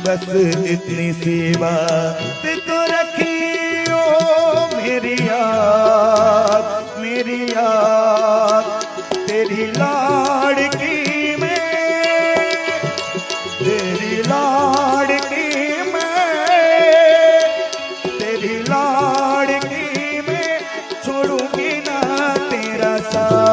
बस इतनी सी बात तो रखी ओ मेरी याद तेरी लाड़की में, तेरी लाड़की में, तेरी लाड़की में छोड़ूंगी ना तेरा साथ।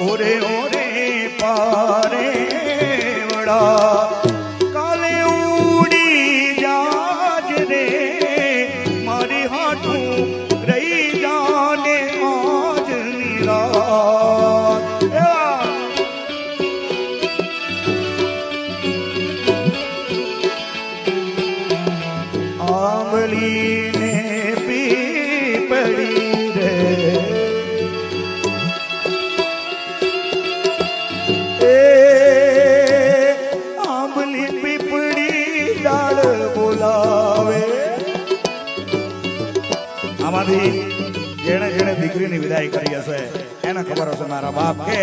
ओरे ओरे पारे वड़ा काले उड़ी जाज रे मारी हाथू रही जाने आज निरात। आंवली ने पी पड़ी रे જેણે જેણે દીકરીની વિદાય કરી હશે એને ખબર હશે મારા બાપ કે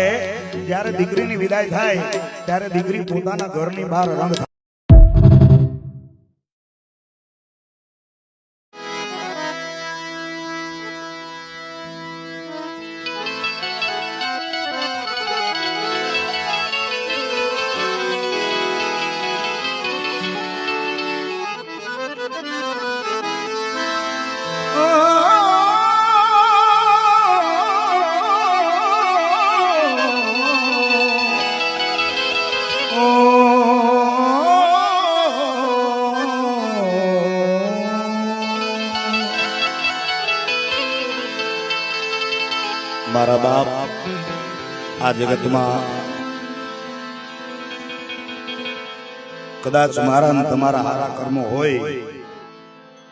જ્યારે દીકરીની વિદાય થાય ત્યારે દીકરી પોતાના ઘરની બહાર રંગ મારા બાપ આ જગતમાં કદાચ મારા ને તમારા હારા કર્મો હોય,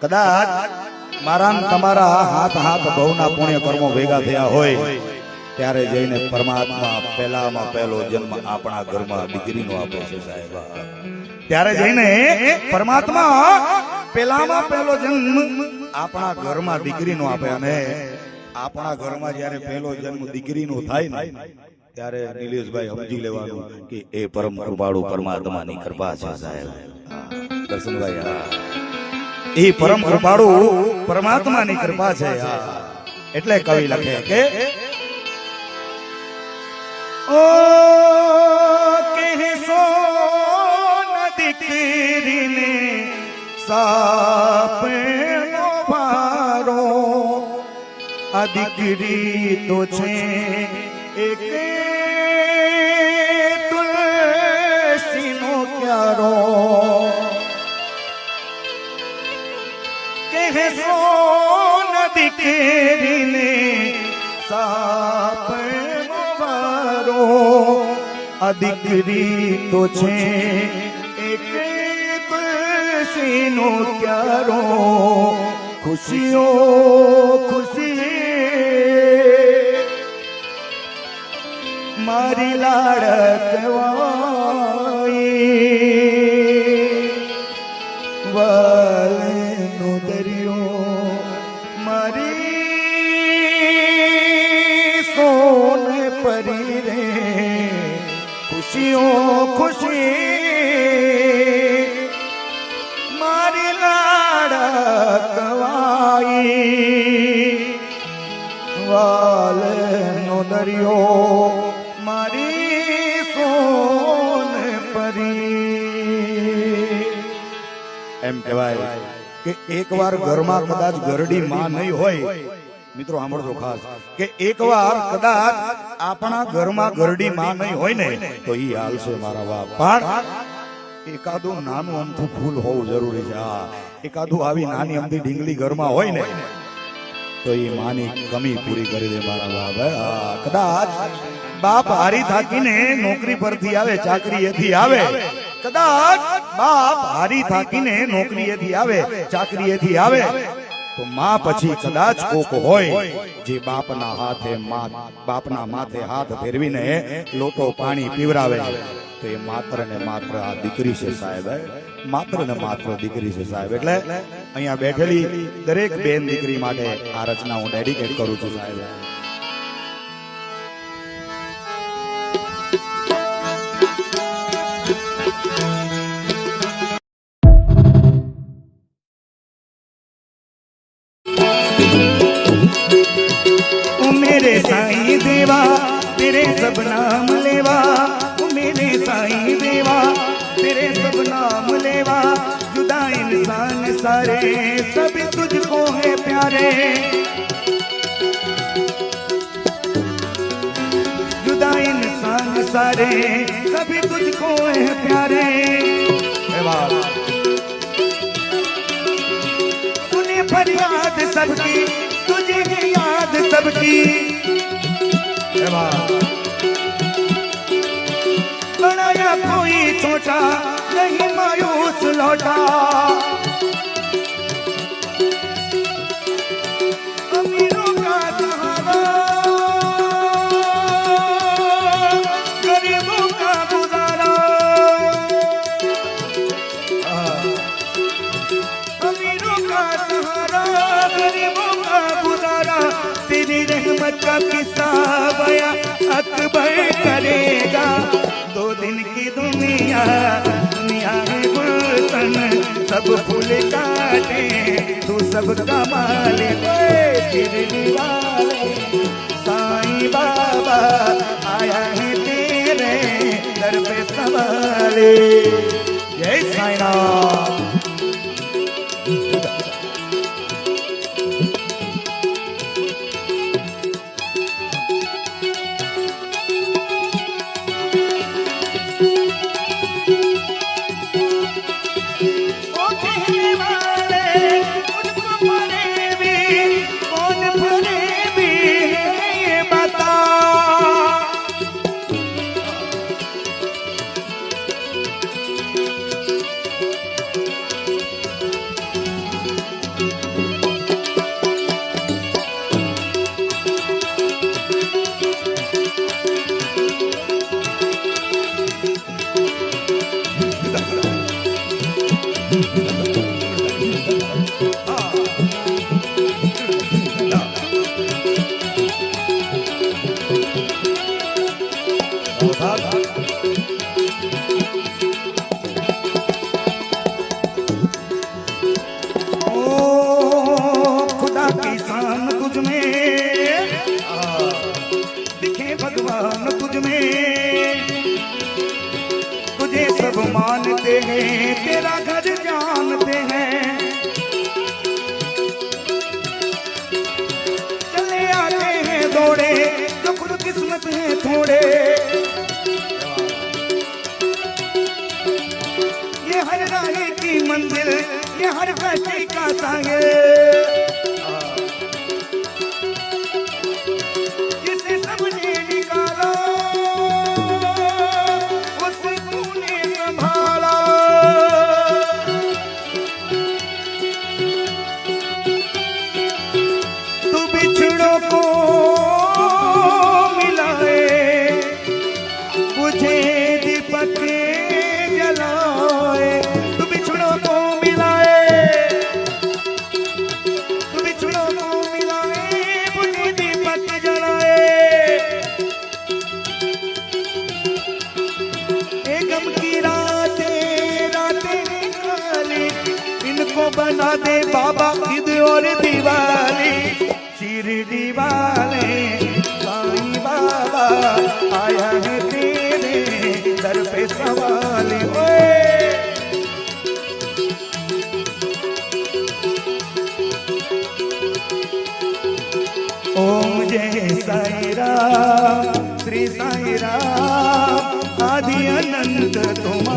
કદાચ મારા ને તમારા હાથ હાથ બહુના પુણ્ય કર્મો ભેગા થયા હોય ત્યારે જઈને પરમાત્મા પહેલામાં પહેલો જન્મ આપણા ઘરમાં દીકરીનો આપે છે સાહેબ। ત્યારે જઈને પરમાત્મા પહેલામાં પહેલો જન્મ આપણા ઘરમાં દીકરીનો આપે અને આપણા ઘરમાં જ્યારે પહેલો જન્મ દીકરીનો થાય ને ત્યારે નિલેશભાઈ સમજી લેવાનું કે એ પરમ કૃપાળુ પરમાત્માની કૃપા છે સાહેબ। દર્શનભાઈ એ પરમ કૃપાળુ પરમાત્માની કૃપા છે। એટલે કવિ લખે કે ઓ કહેશો ન દીકરીને સાપનો ભારો, આ દીકરી તો છે એક તુલસીનો ક્યારો, કહેશો ન દીકરીને સાપનો ભારો, આ દીકરી તો છે એક તુલસીનો ક્યારો ખુશીઓ ખુશી મારી લાડકવાઈ વાલનો દરિયો મારી સોન પરી રે ખુશીઓ ખુશી મારી લાડકવાઈ વાલનો દરિયો મારી સોન પરી એમ કહેવાય કે એકવાર ઘરમાં કદાચ ઘરડી માં નહીં હોય મિત્રો સાંભળજો ખાસ કે એકવાર કદાચ આપણા ઘરમાં ઘરડી માં નહીં હોય ને તો ઈ હાલશે મારા બાપ પણ એકાદું નાનું અમથું ફૂલ હોવું જરૂરી છે હા એકાદું આવી નાની અમથી ઢીંગલી ઘરમાં હોય ને તો એ માની કમી પૂરી કરી દે મારા બાપ કદાચ બાપ હારી થાકીને નોકરી પરથી આવે ચાકરીએથી આવે કદાચ બાપ હારી થાકીને નોકરીએથી આવે ચાકરીએથી આવે તો માં પછી કદાચ કોક હોય જે બાપના માથે હાથ ફેરવીને લોટો પાણી પીવરાવે તો એ માત્ર ને માત્ર આ દીકરી છે સાહેબ માત્ર ને માત્ર દીકરી છે સાહેબ એટલે અહીંયા બેઠેલી દરેક બેન દીકરી માટે આ રચના હું ડેડિકેટ કરું છું સાહેબ मेरे साईं देवा तेरे सब नाम लेवा मेरे साईं देवा तेरे सब नाम लेवा जुदा इंसान सारे सभी तुझको है प्यारे जुदा इंसान सारे सभी तुझको है प्यारे सुने फरियाद सबकी तुझे याद सबकी बनाया कोई छोटा नहीं मायूस लौटा अमीरों का सहारा गरीबों का गुजारा अमीरों का सहारा गरीबों का गुजारा तेरी रहमत का किस्सा बया अकबर करेगा दो दिन की दुनिया दुनिया है गुलशन सब फूल काटे तू सब कमाल साईं बाबा आया है तेरे दर पे संभाले जय साईं राम खुदा की शान तुझ में दिखे भगवान तुझ में तुझे सब मानते हैं तेरा घर जानते हैं चले आते हैं दौड़े जो खुद किस्मत है थोड़े ये हर राही की मंजिल ये हर कष्ट का सागर जिसे सबने निकाला मना दे बाबा ईद और दिवाली शिरडी वाले साईं बाबा आया है तेरे दर पे सवाल ओए ओम जय साई राम श्री साई राम आदि अनंत तुम